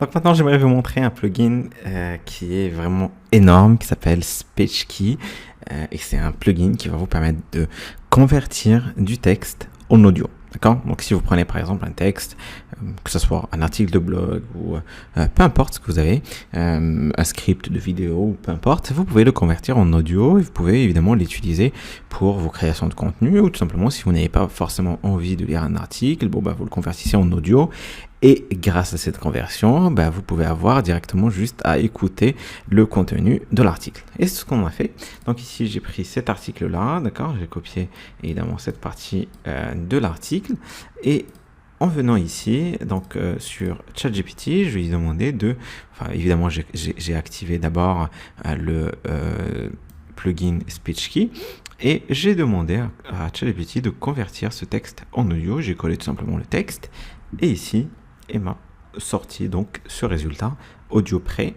Donc maintenant, j'aimerais vous montrer un plugin qui est vraiment énorme, qui s'appelle SpeechKey. Et c'est un plugin qui va vous permettre de convertir du texte en audio. D'accord? Donc si vous prenez par exemple un texte, que ce soit un article de blog ou peu importe ce que vous avez, un script de vidéo ou peu importe, vous pouvez le convertir en audio et vous pouvez évidemment l'utiliser pour vos créations de contenu ou tout simplement si vous n'avez pas forcément envie de lire un article, bon bah vous le convertissez en audio. Et grâce à cette conversion, bah, vous pouvez avoir directement juste à écouter le contenu de l'article. Et c'est ce qu'on a fait. Donc ici, j'ai pris cet article-là, d'accord? J'ai copié évidemment cette partie de l'article. Et en venant ici, donc sur ChatGPT, je vais lui demander de... Enfin, évidemment, j'ai activé d'abord le plugin SpeechKey. Et j'ai demandé à ChatGPT de convertir ce texte en audio. J'ai collé tout simplement le texte. Et ici, et m'a sorti donc ce résultat audio prêt.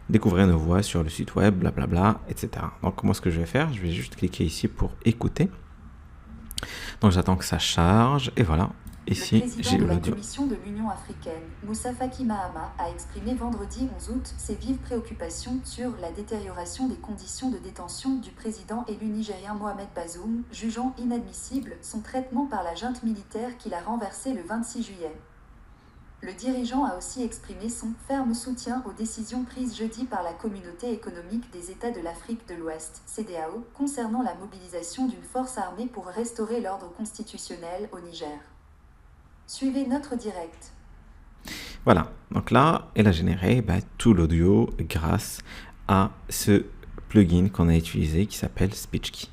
Découvrez nos voix sur le site web, blablabla, etc. Donc moi ce que je vais faire, je vais juste cliquer ici pour écouter. Donc j'attends que ça charge et voilà. Ici j'ai l'audio. Le président de la l'audio. Commission de l'Union africaine, Moussa Faki Mahamat, a exprimé vendredi 11 août ses vives préoccupations sur la détérioration des conditions de détention du président élu nigérien Mohamed Bazoum, jugeant inadmissible son traitement par la junte militaire qu'il a renversé le 26 juillet. Le dirigeant a aussi exprimé son ferme soutien aux décisions prises jeudi par la Communauté économique des États de l'Afrique de l'Ouest, CEDEAO, concernant la mobilisation d'une force armée pour restaurer l'ordre constitutionnel au Niger. Suivez notre direct. Voilà, donc là, elle a généré tout l'audio grâce à ce plugin qu'on a utilisé qui s'appelle SpeechKey.